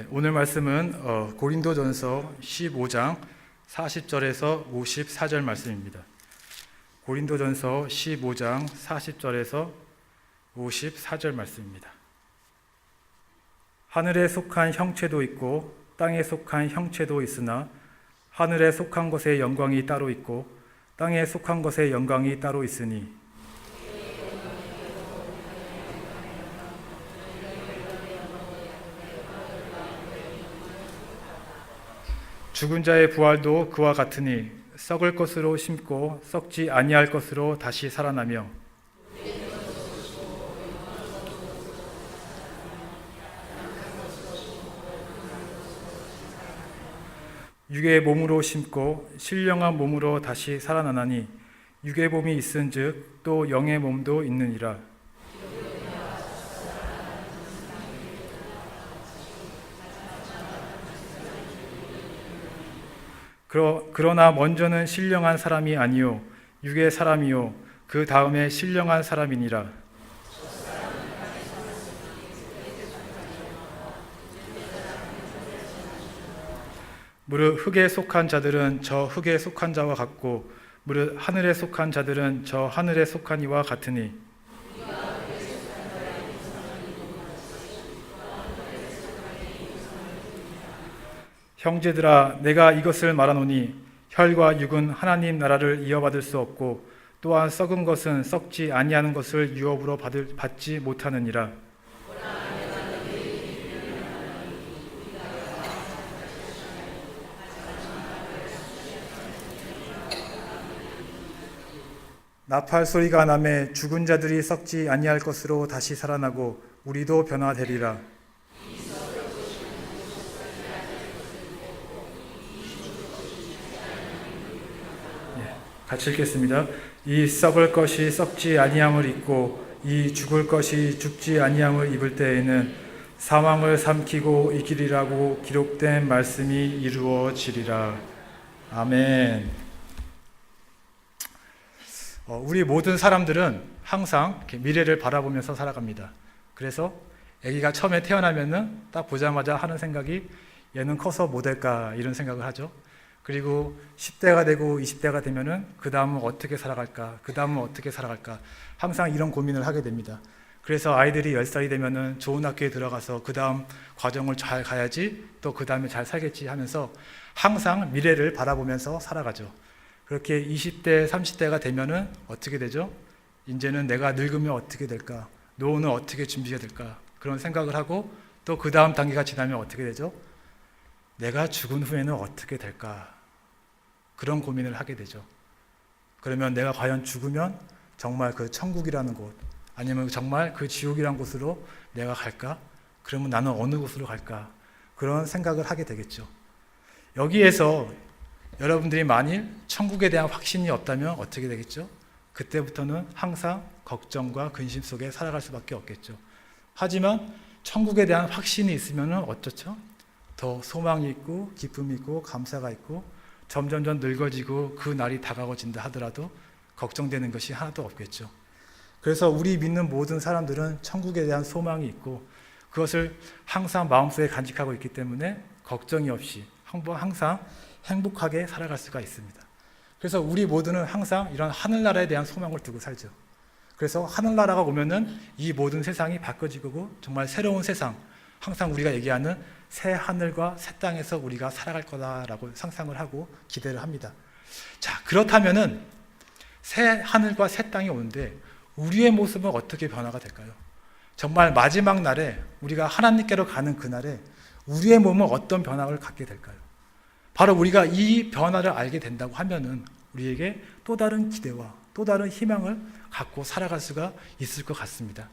오늘 말씀은 고린도전서 15장 40절에서 54절 말씀입니다. 고린도전서 15장 40절에서 54절 말씀입니다. 하늘에 속한 형체도 있고 땅에 속한 형체도 있으나 하늘에 속한 것의 영광이 따로 있고 땅에 속한 것의 영광이 따로 있으니 죽은 자의 부활도 그와 같으니 썩을 것으로 심고 썩지 아니할 것으로 다시 살아나며 육의 몸으로 심고 신령한 몸으로 다시 살아나나니 육의 몸이 있은즉 또 영의 몸도 있느니라. 그러나 먼저는 신령한 사람이 아니요 육의 사람이요 그 다음에 신령한 사람이니라. 무릇 흙에 속한 자들은 저 흙에 속한 자와 같고 무릇 하늘에 속한 자들은 저 하늘에 속한 이와 같으니 형제들아 내가 이것을 말하노니 혈과 육은 하나님 나라를 이어받을 수 없고 또한 썩은 것은 썩지 아니하는 것을 유업으로 받지 못하느니라. 나팔 소리가 나매 죽은 자들이 썩지 아니할 것으로 다시 살아나고 우리도 변화되리라. 같이 읽겠습니다. 이 썩을 것이 썩지 아니함을 입고 이 죽을 것이 죽지 아니함을 입을 때에는 사망을 삼키고 이기리라고 기록된 말씀이 이루어지리라. 아멘. 우리 모든 사람들은 항상 이렇게 미래를 바라보면서 살아갑니다. 그래서 아기가 처음에 태어나면은 딱 보자마자 하는 생각이 얘는 커서 뭐 될까 이런 생각을 하죠. 그리고 10대가 되고 20대가 되면은 그 다음은 어떻게 살아갈까? 그 다음은 어떻게 살아갈까? 항상 이런 고민을 하게 됩니다. 그래서 아이들이 10살이 되면은 좋은 학교에 들어가서 그 다음 과정을 잘 가야지 또 그 다음에 잘 살겠지 하면서 항상 미래를 바라보면서 살아가죠. 그렇게 20대, 30대가 되면은 어떻게 되죠? 이제는 내가 늙으면 어떻게 될까? 노후는 어떻게 준비해야 될까? 그런 생각을 하고 또 그 다음 단계가 지나면 어떻게 되죠? 내가 죽은 후에는 어떻게 될까? 그런 고민을 하게 되죠. 그러면 내가 과연 죽으면 정말 그 천국이라는 곳 아니면 정말 그 지옥이라는 곳으로 내가 갈까? 그러면 나는 어느 곳으로 갈까? 그런 생각을 하게 되겠죠. 여기에서 여러분들이 만일 천국에 대한 확신이 없다면 어떻게 되겠죠? 그때부터는 항상 걱정과 근심 속에 살아갈 수밖에 없겠죠. 하지만 천국에 대한 확신이 있으면 어떻죠? 더 소망이 있고 기쁨이 있고 감사가 있고 점점점 늙어지고 그 날이 다가오진다 하더라도 걱정되는 것이 하나도 없겠죠. 그래서 우리 믿는 모든 사람들은 천국에 대한 소망이 있고 그것을 항상 마음속에 간직하고 있기 때문에 걱정이 없이 항상 행복하게 살아갈 수가 있습니다. 그래서 우리 모두는 항상 이런 하늘나라에 대한 소망을 두고 살죠. 그래서 하늘나라가 오면은 이 모든 세상이 바꿔지고 정말 새로운 세상, 항상 우리가 얘기하는 새 하늘과 새 땅에서 우리가 살아갈 거다라고 상상을 하고 기대를 합니다. 자, 그렇다면은 새 하늘과 새 땅이 오는데 우리의 모습은 어떻게 변화가 될까요? 정말 마지막 날에 우리가 하나님께로 가는 그날에 우리의 몸은 어떤 변화를 갖게 될까요? 바로 우리가 이 변화를 알게 된다고 하면은 우리에게 또 다른 기대와 또 다른 희망을 갖고 살아갈 수가 있을 것 같습니다.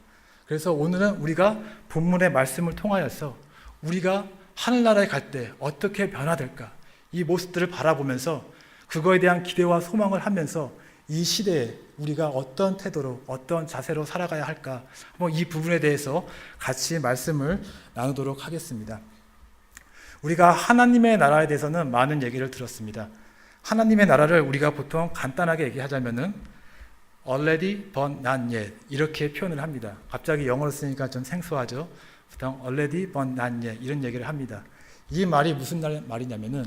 그래서 오늘은 우리가 본문의 말씀을 통하여서 우리가 하늘나라에 갈 때 어떻게 변화될까? 이 모습들을 바라보면서 그거에 대한 기대와 소망을 하면서 이 시대에 우리가 어떤 태도로 어떤 자세로 살아가야 할까? 한번 이 부분에 대해서 같이 말씀을 나누도록 하겠습니다. 우리가 하나님의 나라에 대해서는 많은 얘기를 들었습니다. 하나님의 나라를 우리가 보통 간단하게 얘기하자면은 already but not yet 이렇게 표현을 합니다. 갑자기 영어로 쓰니까 좀 생소하죠. 그다음 already but not yet 이런 얘기를 합니다. 이 말이 무슨 말이냐면은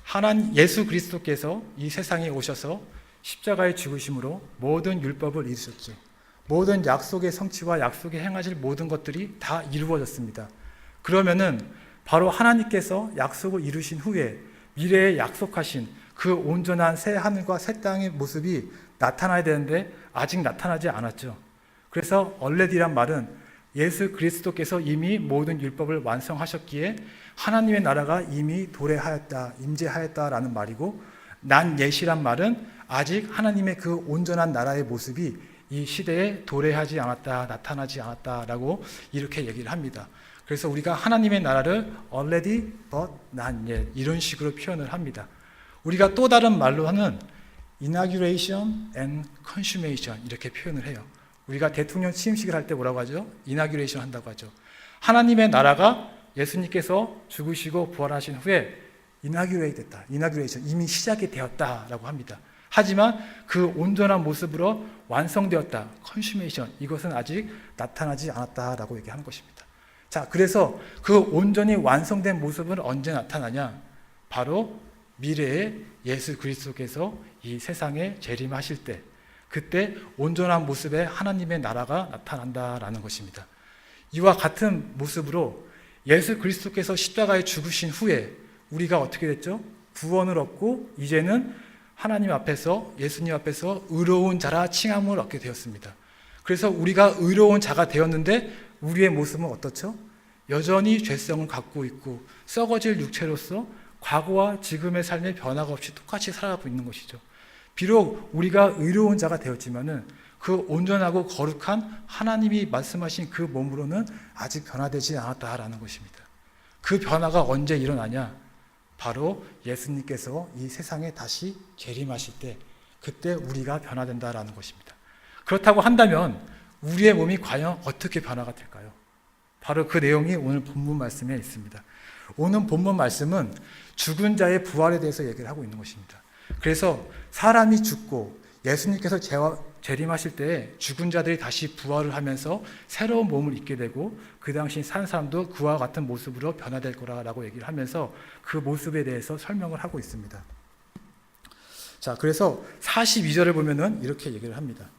하나님 예수 그리스도께서 이 세상에 오셔서 십자가의 죽으심으로 모든 율법을 이루셨죠. 모든 약속의 성취와 약속에 행하실 모든 것들이 다 이루어졌습니다. 그러면은 바로 하나님께서 약속을 이루신 후에 미래에 약속하신 그 온전한 새 하늘과 새 땅의 모습이 나타나야 되는데 아직 나타나지 않았죠. 그래서 already란 말은 예수 그리스도께서 이미 모든 율법을 완성하셨기에 하나님의 나라가 이미 도래하였다, 임재하였다라는 말이고, not yet이란 말은 아직 하나님의 그 온전한 나라의 모습이 이 시대에 도래하지 않았다, 나타나지 않았다라고 이렇게 얘기를 합니다. 그래서 우리가 하나님의 나라를 already but not yet 이런 식으로 표현을 합니다. 우리가 또 다른 말로 하는 inauguration and consummation 이렇게 표현을 해요. 우리가 대통령 취임식을 할 때 뭐라고 하죠? inauguration 한다고 하죠. 하나님의 나라가 예수님께서 죽으시고 부활하신 후에 inaugurate 됐다. inauguration 이미 시작이 되었다라고 합니다. 하지만 그 온전한 모습으로 완성되었다. consummation 이것은 아직 나타나지 않았다라고 얘기하는 것입니다. 자, 그래서 그 온전히 완성된 모습은 언제 나타나냐? 바로 미래에 예수 그리스도께서 이 세상에 재림하실 때, 그때 온전한 모습의 하나님의 나라가 나타난다라는 것입니다. 이와 같은 모습으로 예수 그리스도께서 십자가에 죽으신 후에 우리가 어떻게 됐죠? 구원을 얻고 이제는 하나님 앞에서, 예수님 앞에서 의로운 자라 칭함을 얻게 되었습니다. 그래서 우리가 의로운 자가 되었는데 우리의 모습은 어떻죠? 여전히 죄성을 갖고 있고 썩어질 육체로서 과거와 지금의 삶의 변화가 없이 똑같이 살아가고 있는 것이죠. 비록 우리가 의로운 자가 되었지만은 그 온전하고 거룩한 하나님이 말씀하신 그 몸으로는 아직 변화되지 않았다라는 것입니다. 그 변화가 언제 일어나냐? 바로 예수님께서 이 세상에 다시 재림하실 때, 그때 우리가 변화된다라는 것입니다. 그렇다고 한다면 우리의 몸이 과연 어떻게 변화가 될까요? 바로 그 내용이 오늘 본문 말씀에 있습니다. 오늘 본문 말씀은 죽은 자의 부활에 대해서 얘기를 하고 있는 것입니다. 그래서 사람이 죽고 예수님께서 재림하실 때 죽은 자들이 다시 부활을 하면서 새로운 몸을 입게 되고 그 당시 산 사람도 그와 같은 모습으로 변화될 거라고 얘기를 하면서 그 모습에 대해서 설명을 하고 있습니다. 자, 그래서 42절을 보면은 이렇게 얘기를 합니다.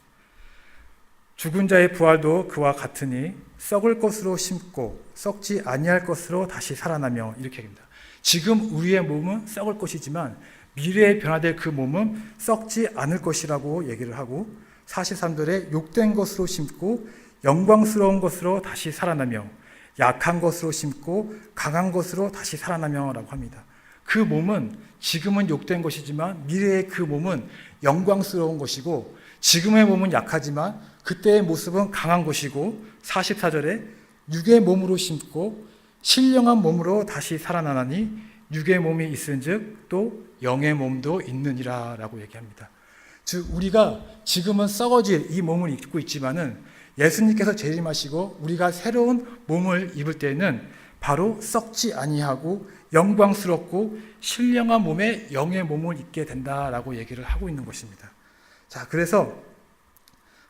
죽은 자의 부활도 그와 같으니 썩을 것으로 심고 썩지 아니할 것으로 다시 살아나며 이렇게 얘기합니다. 지금 우리의 몸은 썩을 것이지만 미래에 변화될 그 몸은 썩지 않을 것이라고 얘기를 하고 43절에 욕된 것으로 심고 영광스러운 것으로 다시 살아나며 약한 것으로 심고 강한 것으로 다시 살아나며 라고 합니다. 그 몸은 지금은 욕된 것이지만 미래의 그 몸은 영광스러운 것이고 지금의 몸은 약하지만 그때의 모습은 강한 것이고 44절에 육의 몸으로 심고 신령한 몸으로 다시 살아나나니 육의 몸이 있은즉 또 영의 몸도 있느니라 라고 얘기합니다. 즉 우리가 지금은 썩어질 이 몸을 입고 있지만은 예수님께서 재림하시고 우리가 새로운 몸을 입을 때에는 바로 썩지 아니하고 영광스럽고 신령한 몸에 영의 몸을 입게 된다라고 얘기를 하고 있는 것입니다. 자, 그래서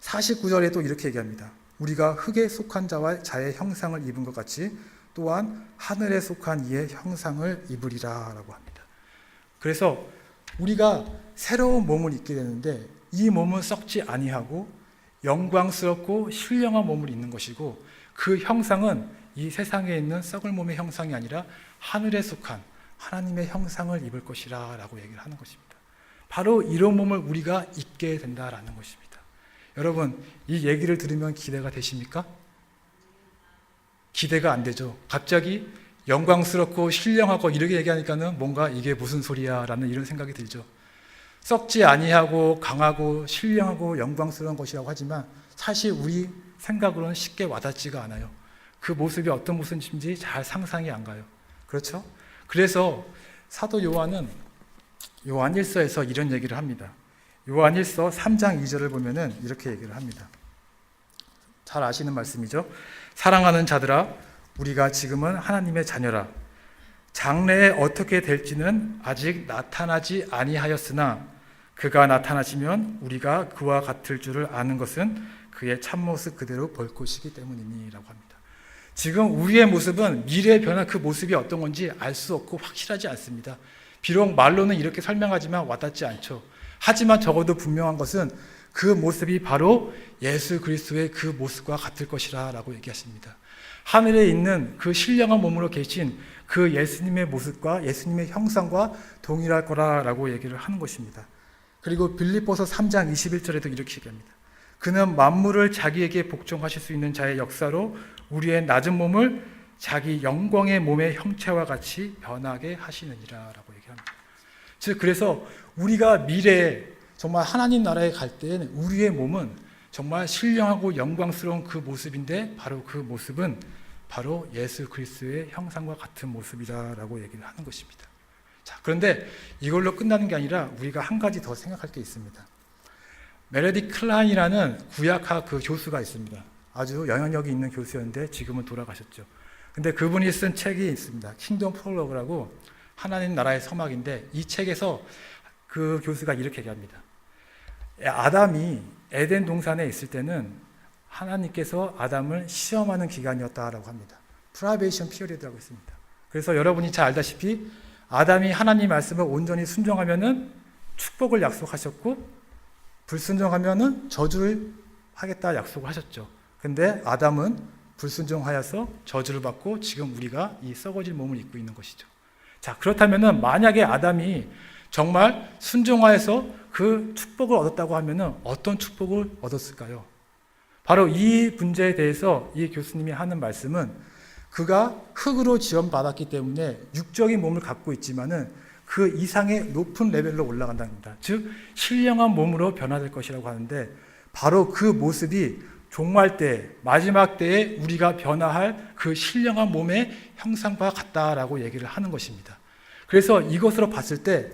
49절에 또 이렇게 얘기합니다. 우리가 흙에 속한 자의 형상을 입은 것 같이 또한 하늘에 속한 이의 형상을 입으리라 라고 합니다. 그래서 우리가 새로운 몸을 입게 되는데 이 몸은 썩지 아니하고 영광스럽고 신령한 몸을 입는 것이고 그 형상은 이 세상에 있는 썩을 몸의 형상이 아니라 하늘에 속한 하나님의 형상을 입을 것이라 라고 얘기를 하는 것입니다. 바로 이런 몸을 우리가 입게 된다라는 것입니다. 여러분, 이 얘기를 들으면 기대가 되십니까? 기대가 안 되죠. 갑자기 영광스럽고 신령하고 이렇게 얘기하니까는 뭔가 이게 무슨 소리야 라는 이런 생각이 들죠. 썩지 아니하고 강하고 신령하고 영광스러운 것이라고 하지만 사실 우리 생각으로는 쉽게 와닿지가 않아요. 그 모습이 어떤 모습인지 잘 상상이 안 가요. 그렇죠? 그래서 사도 요한은 요한 1서에서 이런 얘기를 합니다. 요한 1서 3장 2절을 보면은 이렇게 얘기를 합니다. 잘 아시는 말씀이죠. 사랑하는 자들아, 우리가 지금은 하나님의 자녀라. 장래에 어떻게 될지는 아직 나타나지 아니하였으나 그가 나타나시면 우리가 그와 같을 줄을 아는 것은 그의 참모습 그대로 볼 것이기 때문이니라고 합니다. 지금 우리의 모습은 미래에 변한 그 모습이 어떤 건지 알 수 없고 확실하지 않습니다. 비록 말로는 이렇게 설명하지만 와닿지 않죠. 하지만 적어도 분명한 것은 그 모습이 바로 예수 그리스도의 그 모습과 같을 것이라 라고 얘기하십니다. 하늘에 있는 그 신령한 몸으로 계신 그 예수님의 모습과 예수님의 형상과 동일할 거라고 얘기를 하는 것입니다. 그리고 빌립보서 3장 21절에도 이렇게 얘기합니다. 그는 만물을 자기에게 복종하실 수 있는 자의 역사로 우리의 낮은 몸을 자기 영광의 몸의 형체와 같이 변하게 하시느니라 라고 얘기합니다. 즉 그래서 우리가 미래에 정말 하나님 나라에 갈 때에는 우리의 몸은 정말 신령하고 영광스러운 그 모습인데 바로 그 모습은 바로 예수 그리스도의 형상과 같은 모습이라고 얘기를 하는 것입니다. 자, 그런데 이걸로 끝나는 게 아니라 우리가 한 가지 더 생각할 게 있습니다. 메레디 클라인이라는 구약학 그 교수가 있습니다. 아주 영향력이 있는 교수였는데 지금은 돌아가셨죠. 근데 그분이 쓴 책이 있습니다. 킹덤 프롤로그라고 하나님 나라의 서막인데 이 책에서 그 교수가 이렇게 얘기합니다. 아담이 에덴 동산에 있을 때는 하나님께서 아담을 시험하는 기간이었다라고 합니다. 프라베이션 피어리드라고 있습니다. 그래서 여러분이 잘 알다시피 아담이 하나님 말씀을 온전히 순종하면은 축복을 약속하셨고 불순종하면은 저주를 하겠다 약속을 하셨죠. 근데 아담은 불순종하여서 저주를 받고 지금 우리가 이 썩어질 몸을 입고 있는 것이죠. 자, 그렇다면은 만약에 아담이 정말 순종하여서 그 축복을 얻었다고 하면은 어떤 축복을 얻었을까요? 바로 이 문제에 대해서 이 교수님이 하는 말씀은 그가 흙으로 지원받았기 때문에 육적인 몸을 갖고 있지만은 그 이상의 높은 레벨로 올라간답니다. 즉 신령한 몸으로 변화될 것이라고 하는데 바로 그 모습이 종말 때 마지막 때에 우리가 변화할 그 신령한 몸의 형상과 같다라고 얘기를 하는 것입니다. 그래서 이것으로 봤을 때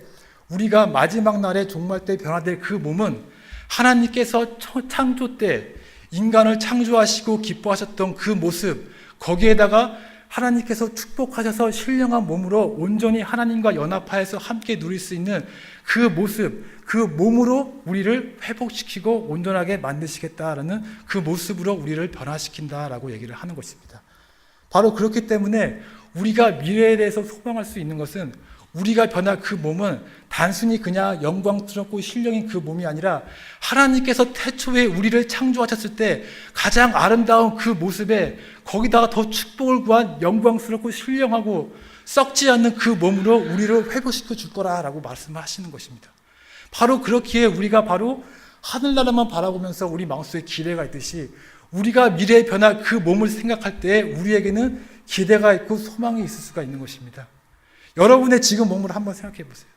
우리가 마지막 날에 종말 때 변화될 그 몸은 하나님께서 창조 때 인간을 창조하시고 기뻐하셨던 그 모습, 거기에다가 하나님께서 축복하셔서 신령한 몸으로 온전히 하나님과 연합하여서 함께 누릴 수 있는 그 모습, 그 몸으로 우리를 회복시키고 온전하게 만드시겠다라는 그 모습으로 우리를 변화시킨다라고 얘기를 하는 것입니다. 바로 그렇기 때문에 우리가 미래에 대해서 소망할 수 있는 것은 우리가 변할 그 몸은 단순히 그냥 영광스럽고 신령인 그 몸이 아니라 하나님께서 태초에 우리를 창조하셨을 때 가장 아름다운 그 모습에 거기다가 더 축복을 구한 영광스럽고 신령하고 썩지 않는 그 몸으로 우리를 회복시켜 줄 거라라고 말씀하시는 것입니다. 바로 그렇기에 우리가 바로 하늘나라만 바라보면서 우리 마음속에 기대가 있듯이 우리가 미래에 변할 그 몸을 생각할 때 우리에게는 기대가 있고 소망이 있을 수가 있는 것입니다. 여러분의 지금 몸을 한번 생각해 보세요.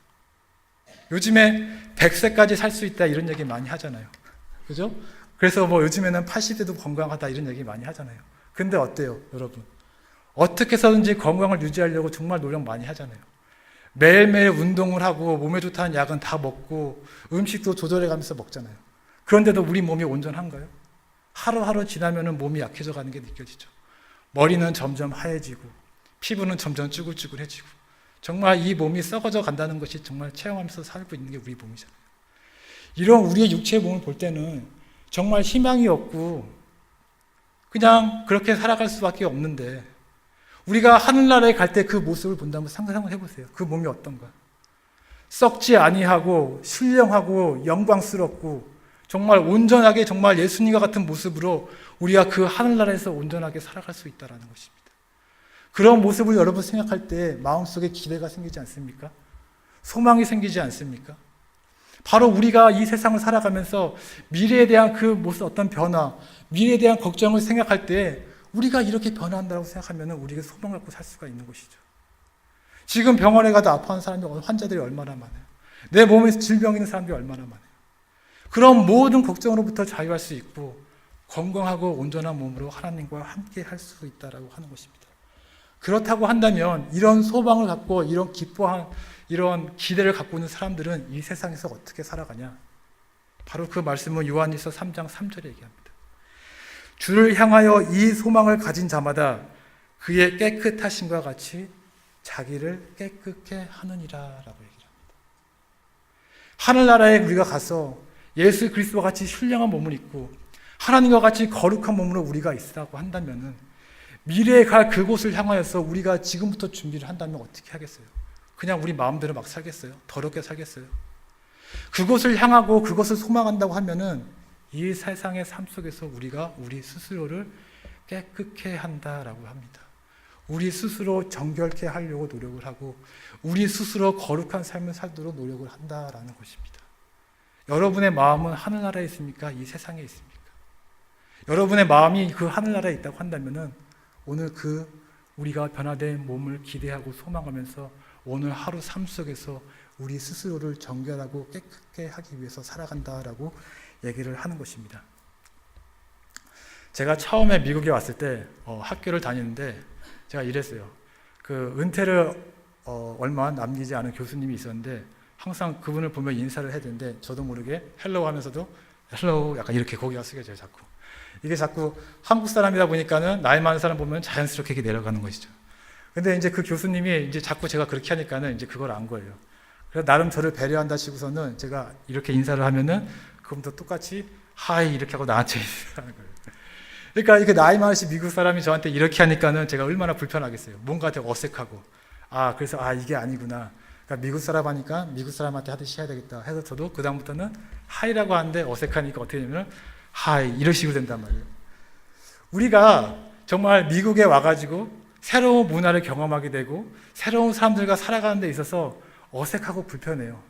요즘에 100세까지 살 수 있다 이런 얘기 많이 하잖아요. 그죠? 그래서 뭐 요즘에는 80대도 건강하다 이런 얘기 많이 하잖아요. 근데 어때요, 여러분? 어떻게 해서든지 건강을 유지하려고 정말 노력 많이 하잖아요. 매일매일 운동을 하고 몸에 좋다는 약은 다 먹고 음식도 조절해 가면서 먹잖아요. 그런데도 우리 몸이 온전한가요? 하루하루 지나면 몸이 약해져 가는 게 느껴지죠. 머리는 점점 하얘지고 피부는 점점 쭈글쭈글해지고 정말 이 몸이 썩어져 간다는 것이 정말 체험하면서 살고 있는 게 우리 몸이잖아요. 이런 우리의 육체의 몸을 볼 때는 정말 희망이 없고 그냥 그렇게 살아갈 수밖에 없는데 우리가 하늘나라에 갈 때 그 모습을 본다면 상상을 해보세요. 그 몸이 어떤가? 썩지 아니하고 신령하고 영광스럽고 정말 온전하게 정말 예수님과 같은 모습으로 우리가 그 하늘나라에서 온전하게 살아갈 수 있다는 것입니다. 그런 모습을 여러분 생각할 때 마음속에 기대가 생기지 않습니까? 소망이 생기지 않습니까? 바로 우리가 이 세상을 살아가면서 미래에 대한 그 모습 어떤 변화, 미래에 대한 걱정을 생각할 때 우리가 이렇게 변화한다고 생각하면 우리가 소망을 갖고 살 수가 있는 것이죠. 지금 병원에 가도 아파하는 사람이 환자들이 얼마나 많아요. 내 몸에 질병 있는 사람들이 얼마나 많아요. 그런 모든 걱정으로부터 자유할 수 있고 건강하고 온전한 몸으로 하나님과 함께 할 수 있다라고 하는 것입니다. 그렇다고 한다면 이런 소망을 갖고 이런 기뻐한 이런 기대를 갖고 있는 사람들은 이 세상에서 어떻게 살아가냐? 바로 그 말씀은 요한일서 3장 3절에 얘기합니다. 주를 향하여 이 소망을 가진 자마다 그의 깨끗하심과 같이 자기를 깨끗게 하느니라 라고 얘기합니다. 하늘나라에 우리가 가서 예수 그리스도와 같이 신령한 몸을 입고 하나님과 같이 거룩한 몸으로 우리가 있으라고 한다면은 미래에 갈 그곳을 향하여서 우리가 지금부터 준비를 한다면 어떻게 하겠어요? 그냥 우리 마음대로 막 살겠어요? 더럽게 살겠어요? 그곳을 향하고 그것을 소망한다고 하면은 이 세상의 삶 속에서 우리가 우리 스스로를 깨끗게 한다라고 합니다. 우리 스스로 정결케 하려고 노력을 하고 우리 스스로 거룩한 삶을 살도록 노력을 한다라는 것입니다. 여러분의 마음은 하늘나라에 있습니까? 이 세상에 있습니까? 여러분의 마음이 그 하늘나라에 있다고 한다면은 오늘 우리가 변화된 몸을 기대하고 소망하면서 오늘 하루 삶 속에서 우리 스스로를 정결하고 깨끗게 하기 위해서 살아간다라고 얘기를 하는 것입니다. 제가 처음에 미국에 왔을 때 학교를 다니는데 제가 이랬어요. 은퇴를 얼마 남기지 않은 교수님이 있었는데 항상 그분을 보면 인사를 해야 되는데 저도 모르게 헬로우 하면서도 헬로우 약간 이렇게 고개가 숙여져요. 자꾸 이게 자꾸 한국 사람이다 보니까는 나이 많은 사람 보면 자연스럽게 이렇게 내려가는 것이죠. 근데 이제 그 교수님이 이제 자꾸 제가 그렇게 하니까는 이제 그걸 안 거예요. 그래서 나름 저를 배려한다 치고서는 제가 이렇게 인사를 하면은 그분도 똑같이 하이 이렇게 하고 나한테 인사하는 거예요. 그러니까 이렇게 나이 많으신 미국 사람이 저한테 이렇게 하니까는 제가 얼마나 불편하겠어요. 뭔가 되게 어색하고 그래서 이게 아니구나. 그러니까 미국 사람 하니까 미국 사람한테 하듯이 해야 되겠다 해서 저도 그 다음부터는 하이라고 하는데 어색하니까 어떻게 되냐면 하이 이런 식으로 된단 말이에요. 우리가 정말 미국에 와가지고 새로운 문화를 경험하게 되고 새로운 사람들과 살아가는 데 있어서 어색하고 불편해요.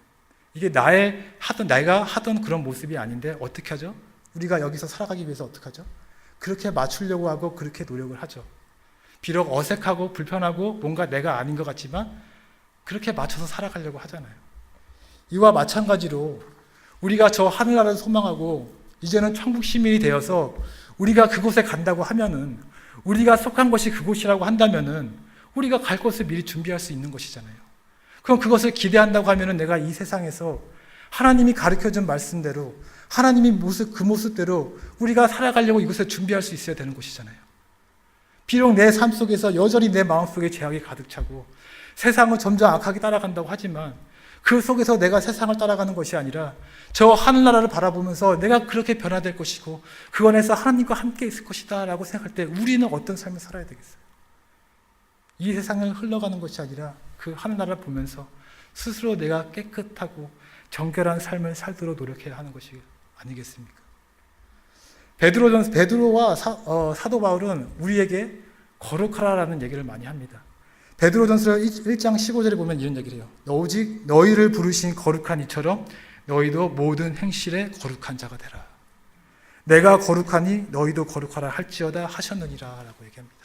이게 내가 하던 그런 모습이 아닌데 어떻게 하죠? 우리가 여기서 살아가기 위해서 어떻게 하죠? 그렇게 맞추려고 하고 그렇게 노력을 하죠. 비록 어색하고 불편하고 뭔가 내가 아닌 것 같지만 그렇게 맞춰서 살아가려고 하잖아요. 이와 마찬가지로 우리가 저 하늘나라를 소망하고 이제는 천국 시민이 되어서 우리가 그곳에 간다고 하면은 우리가 속한 것이 그곳이라고 한다면은 우리가 갈 곳을 미리 준비할 수 있는 것이잖아요. 그럼 그것을 기대한다고 하면은 내가 이 세상에서 하나님이 가르쳐준 말씀대로 하나님이 그 모습대로 우리가 살아가려고 이것을 준비할 수 있어야 되는 것이잖아요. 비록 내 삶 속에서 여전히 내 마음속에 죄악이 가득 차고 세상은 점점 악하게 따라간다고 하지만 그 속에서 내가 세상을 따라가는 것이 아니라 저 하늘나라를 바라보면서 내가 그렇게 변화될 것이고 그 안에서 하나님과 함께 있을 것이다 라고 생각할 때 우리는 어떤 삶을 살아야 되겠어요? 이 세상을 흘러가는 것이 아니라 그 하늘나라를 보면서 스스로 내가 깨끗하고 정결한 삶을 살도록 노력해야 하는 것이 아니겠습니까? 베드로와 사도 바울은 우리에게 거룩하라라는 얘기를 많이 합니다. 베드로전서 1장 15절에 보면 이런 얘기를 해요. 오직 너희를 부르신 거룩한 이처럼 너희도 모든 행실에 거룩한 자가 되라. 내가 거룩하니 너희도 거룩하라 할지어다 하셨느니라 라고 얘기합니다.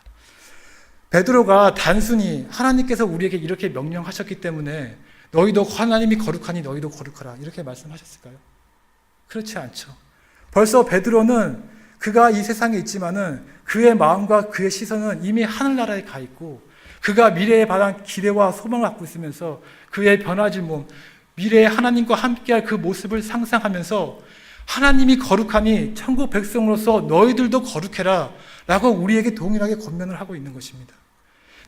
베드로가 단순히 하나님께서 우리에게 이렇게 명령하셨기 때문에 너희도 하나님이 거룩하니 너희도 거룩하라 이렇게 말씀하셨을까요? 그렇지 않죠. 벌써 베드로는 그가 이 세상에 있지만은 그의 마음과 그의 시선은 이미 하늘나라에 가 있고 그가 미래에 바란 기대와 소망을 갖고 있으면서 그의 변화질 몸, 미래에 하나님과 함께할 그 모습을 상상하면서 하나님이 거룩하니 천국 백성으로서 너희들도 거룩해라 라고 우리에게 동일하게 권면을 하고 있는 것입니다.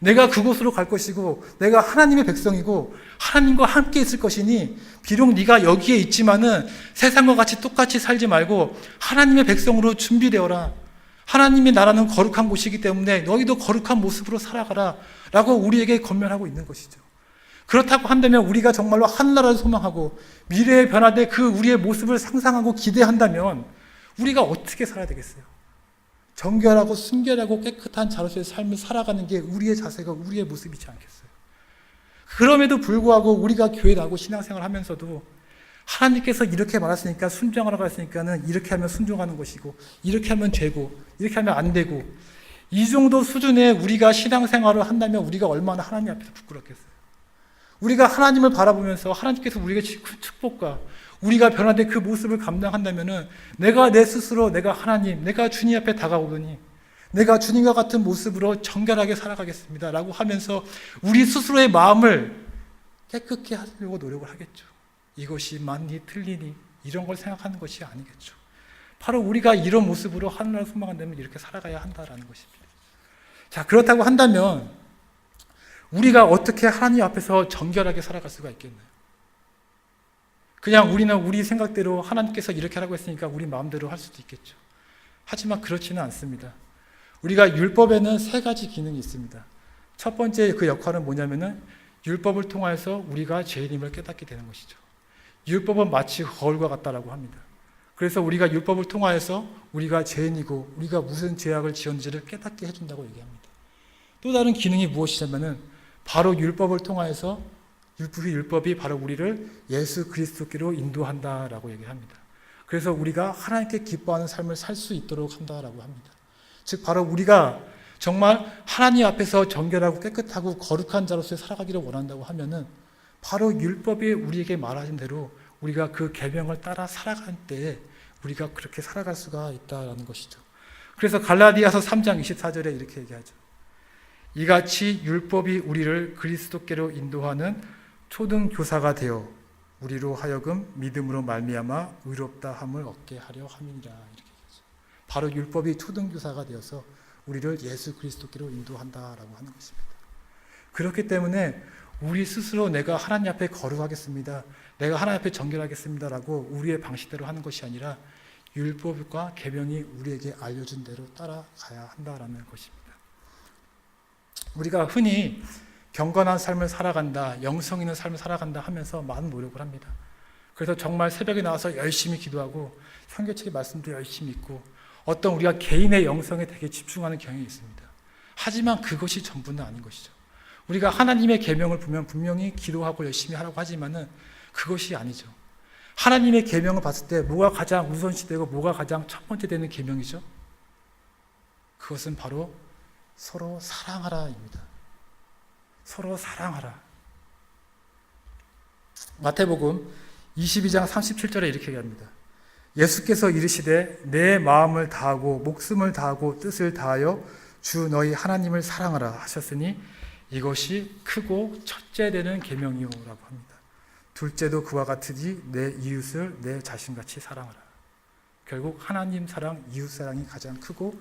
내가 그곳으로 갈 것이고 내가 하나님의 백성이고 하나님과 함께 있을 것이니 비록 네가 여기에 있지만은 세상과 같이 똑같이 살지 말고 하나님의 백성으로 준비되어라. 하나님의 나라는 거룩한 곳이기 때문에 너희도 거룩한 모습으로 살아가라 라고 우리에게 권면하고 있는 것이죠. 그렇다고 한다면 우리가 정말로 하늘나라를 소망하고 미래에 변화될 그 우리의 모습을 상상하고 기대한다면 우리가 어떻게 살아야 되겠어요? 정결하고 순결하고 깨끗한 자로서의 삶을 살아가는 게 우리의 자세가 우리의 모습이지 않겠어요? 그럼에도 불구하고 우리가 교회 나오고 신앙생활 하면서도 하나님께서 이렇게 말했으니까 순종하라고 했으니까는 이렇게 하면 순종하는 것이고 이렇게 하면 되고 이렇게 하면 안 되고 이 정도 수준의 우리가 신앙생활을 한다면 우리가 얼마나 하나님 앞에서 부끄럽겠어요? 우리가 하나님을 바라보면서 하나님께서 우리에게 축복과 우리가 변화된 그 모습을 감당한다면은 내가 내 스스로 내가 하나님, 내가 주님 앞에 다가오더니 내가 주님과 같은 모습으로 정결하게 살아가겠습니다 라고 하면서 우리 스스로의 마음을 깨끗게 하려고 노력을 하겠죠. 이것이 맞니 틀리니 이런 걸 생각하는 것이 아니겠죠. 바로 우리가 이런 모습으로 하늘나라 소망한다면 이렇게 살아가야 한다라는 것입니다. 자, 그렇다고 한다면 우리가 어떻게 하나님 앞에서 정결하게 살아갈 수가 있겠나요? 그냥 우리는 우리 생각대로 하나님께서 이렇게 하라고 했으니까 우리 마음대로 할 수도 있겠죠. 하지만 그렇지는 않습니다. 우리가 율법에는 세 가지 기능이 있습니다. 첫 번째 그 역할은 뭐냐면은 율법을 통해서 우리가 죄인임을 깨닫게 되는 것이죠. 율법은 마치 거울과 같다라고 합니다. 그래서 우리가 율법을 통하여서 우리가 죄인이고 우리가 무슨 죄악을 지었는지를 깨닫게 해준다고 얘기합니다. 또 다른 기능이 무엇이냐면은 바로 율법을 통하여서 율법이 바로 우리를 예수 그리스도께로 인도한다라고 얘기합니다. 그래서 우리가 하나님께 기뻐하는 삶을 살 수 있도록 한다라고 합니다. 즉 바로 우리가 정말 하나님 앞에서 정결하고 깨끗하고 거룩한 자로서 살아가기를 원한다고 하면은 바로 율법이 우리에게 말하신 대로 우리가 그 계명을 따라 살아갈 때에 우리가 그렇게 살아갈 수가 있다는 것이죠. 그래서 갈라디아서 3장 24절에 이렇게 얘기하죠. 이같이 율법이 우리를 그리스도께로 인도하는 초등교사가 되어 우리로 하여금 믿음으로 말미암아 의롭다 함을 얻게 하려 함이니라. 이렇게 얘기하죠. 바로 율법이 초등교사가 되어서 우리를 예수 그리스도께로 인도한다라고 하는 것입니다. 그렇기 때문에 우리 스스로 내가 하나님 앞에 거룩하겠습니다, 내가 하나님 앞에 정결하겠습니다라고 우리의 방식대로 하는 것이 아니라 율법과 계명이 우리에게 알려준 대로 따라가야 한다라는 것입니다. 우리가 흔히 경건한 삶을 살아간다, 영성 있는 삶을 살아간다 하면서 많은 노력을 합니다. 그래서 정말 새벽에 나와서 열심히 기도하고 성경책의 말씀도 열심히 읽고 어떤 우리가 개인의 영성에 되게 집중하는 경향이 있습니다. 하지만 그것이 전부는 아닌 것이죠. 우리가 하나님의 계명을 보면 분명히 기도하고 열심히 하라고 하지만은 그것이 아니죠. 하나님의 계명을 봤을 때 뭐가 가장 우선시되고 뭐가 가장 첫 번째 되는 계명이죠? 그것은 바로 서로 사랑하라입니다. 서로 사랑하라. 마태복음 22장 37절에 이렇게 얘기합니다. 예수께서 이르시되 내 마음을 다하고 목숨을 다하고 뜻을 다하여 주 너희 하나님을 사랑하라 하셨으니 이것이 크고 첫째 되는 계명이요라고 합니다. 둘째도 그와 같으니 내 이웃을 내 자신같이 사랑하라. 결국 하나님 사랑, 이웃 사랑이 가장 크고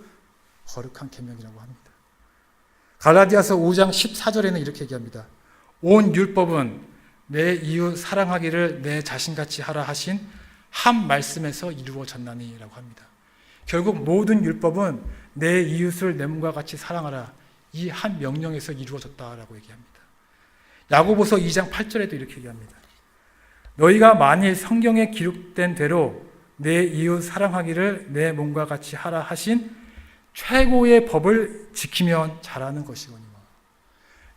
거룩한 계명이라고 합니다. 갈라디아서 5장 14절에는 이렇게 얘기합니다. 온 율법은 내 이웃 사랑하기를 내 자신같이 하라 하신 한 말씀에서 이루어졌나니 라고 합니다. 결국 모든 율법은 내 이웃을 내 몸과 같이 사랑하라, 이 한 명령에서 이루어졌다라고 얘기합니다. 야고보서 2장 8절에도 이렇게 얘기합니다. 너희가 만일 성경에 기록된 대로 내 이웃 사랑하기를 내 몸과 같이 하라 하신 최고의 법을 지키면 잘하는 것이거니와.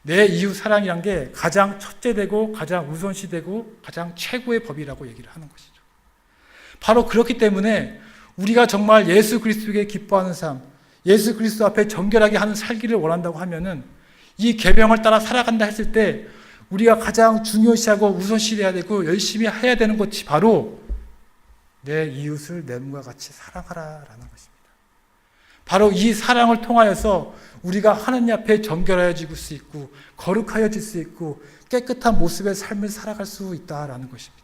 내 이웃 사랑이란 게 가장 첫째되고 가장 우선시되고 가장 최고의 법이라고 얘기를 하는 것이죠. 바로 그렇기 때문에 우리가 정말 예수 그리스도에게 기뻐하는 삶, 예수 그리스도 앞에 정결하게 하는 살기를 원한다고 하면은 이 계명을 따라 살아간다 했을 때 우리가 가장 중요시하고 우선시해야 되고 열심히 해야 되는 것이 바로 내 이웃을 내 몸과 같이 사랑하라라는 것입니다. 바로 이 사랑을 통하여서 우리가 하나님 앞에 정결해질 수 있고 거룩하여질 수 있고 깨끗한 모습의 삶을 살아갈 수 있다라는 것입니다.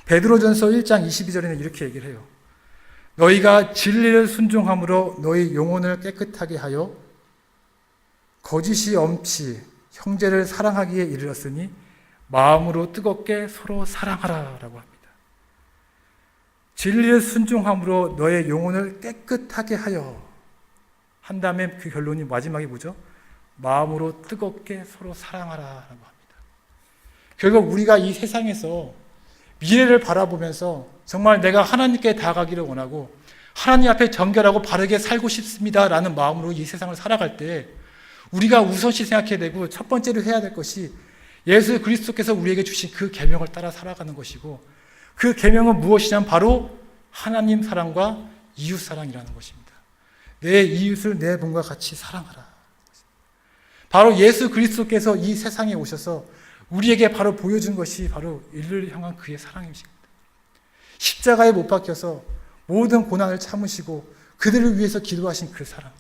베드로전서 1장 22절에는 이렇게 얘기를 해요. 너희가 진리를 순종함으로 너희 영혼을 깨끗하게 하여 거짓이 없이 형제를 사랑하기에 이르렀으니 마음으로 뜨겁게 서로 사랑하라라고 합니다. 진리를 순종함으로 너의 영혼을 깨끗하게 하여 한 다음에 그 결론이 마지막에 뭐죠? 마음으로 뜨겁게 서로 사랑하라라고 합니다. 결국 우리가 이 세상에서 미래를 바라보면서 정말 내가 하나님께 다가가기를 원하고 하나님 앞에 정결하고 바르게 살고 싶습니다라는 마음으로 이 세상을 살아갈 때 우리가 우선시 생각해야 되고 첫 번째로 해야 될 것이 예수 그리스도께서 우리에게 주신 그 계명을 따라 살아가는 것이고 그 계명은 무엇이냐면 바로 하나님 사랑과 이웃 사랑이라는 것입니다. 내 이웃을 내 몸과 같이 사랑하라. 바로 예수 그리스도께서 이 세상에 오셔서 우리에게 바로 보여준 것이 바로 인류를 향한 그의 사랑이십니다. 십자가에 못 박혀서 모든 고난을 참으시고 그들을 위해서 기도하신 그 사랑,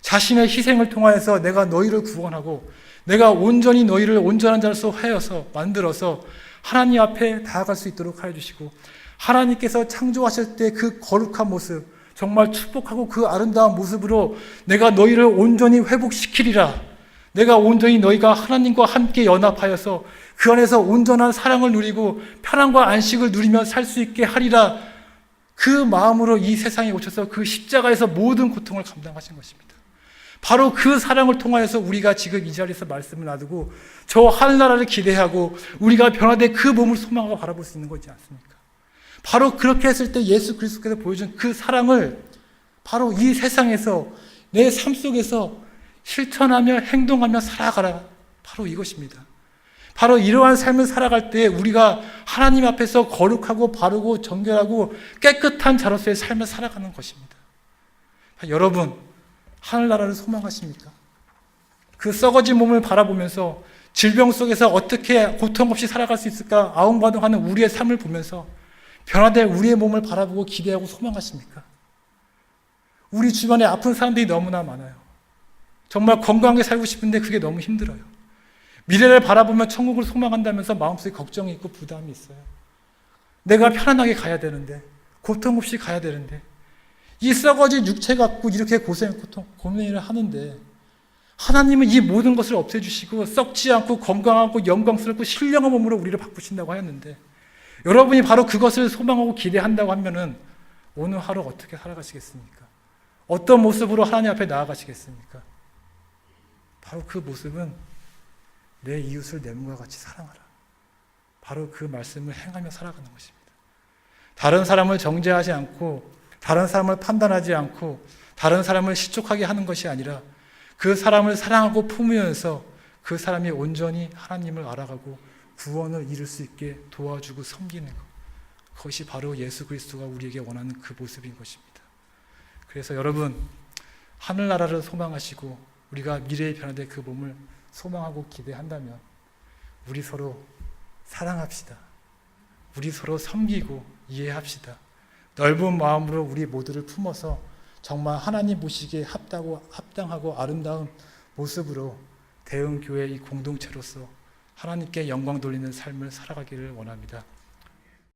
자신의 희생을 통하여서 내가 너희를 구원하고 내가 온전히 너희를 온전한 자로서 하여서 만들어서 하나님 앞에 다가갈 수 있도록 하여 주시고 하나님께서 창조하실 때 그 거룩한 모습, 정말 축복하고 그 아름다운 모습으로 내가 너희를 온전히 회복시키리라. 내가 온전히 너희가 하나님과 함께 연합하여서 그 안에서 온전한 사랑을 누리고 편안과 안식을 누리며 살 수 있게 하리라. 그 마음으로 이 세상에 오셔서 그 십자가에서 모든 고통을 감당하신 것입니다. 바로 그 사랑을 통하여서 우리가 지금 이 자리에서 말씀을 놔두고 저 하늘나라를 기대하고 우리가 변화된 그 몸을 소망하고 바라볼 수 있는 거지 않습니까? 바로 그렇게 했을 때 예수 그리스도께서 보여준 그 사랑을 바로 이 세상에서 내 삶 속에서 실천하며 행동하며 살아가라. 바로 이것입니다. 바로 이러한 삶을 살아갈 때 우리가 하나님 앞에서 거룩하고 바르고 정결하고 깨끗한 자로서의 삶을 살아가는 것입니다. 여러분, 하늘나라를 소망하십니까? 그 썩어진 몸을 바라보면서 질병 속에서 어떻게 고통 없이 살아갈 수 있을까 아웅바웅하는 우리의 삶을 보면서 변화될 우리의 몸을 바라보고 기대하고 소망하십니까? 우리 주변에 아픈 사람들이 너무나 많아요. 정말 건강하게 살고 싶은데 그게 너무 힘들어요. 미래를 바라보며 천국을 소망한다면서 마음속에 걱정이 있고 부담이 있어요. 내가 편안하게 가야 되는데, 고통 없이 가야 되는데, 이 썩어진 육체 갖고 이렇게 고민을 하는데, 하나님은 이 모든 것을 없애주시고 썩지 않고 건강하고 영광스럽고 신령한 몸으로 우리를 바꾸신다고 하였는데, 여러분이 바로 그것을 소망하고 기대한다고 하면은 오늘 하루 어떻게 살아가시겠습니까? 어떤 모습으로 하나님 앞에 나아가시겠습니까? 바로 그 모습은 내 이웃을 내 몸과 같이 사랑하라. 바로 그 말씀을 행하며 살아가는 것입니다. 다른 사람을 정죄하지 않고 다른 사람을 판단하지 않고 다른 사람을 실족하게 하는 것이 아니라 그 사람을 사랑하고 품으면서 그 사람이 온전히 하나님을 알아가고 구원을 이룰 수 있게 도와주고 섬기는 것. 그것이 바로 예수 그리스도가 우리에게 원하는 그 모습인 것입니다. 그래서 여러분, 하늘나라를 소망하시고 우리가 미래에 변화될 그 몸을 소망하고 기대한다면 우리 서로 사랑합시다. 우리 서로 섬기고 이해합시다. 넓은 마음으로 우리 모두를 품어서 정말 하나님 보시기에 합당하고 아름다운 모습으로 대흥교회 이 공동체로서 하나님께 영광 돌리는 삶을 살아가기를 원합니다.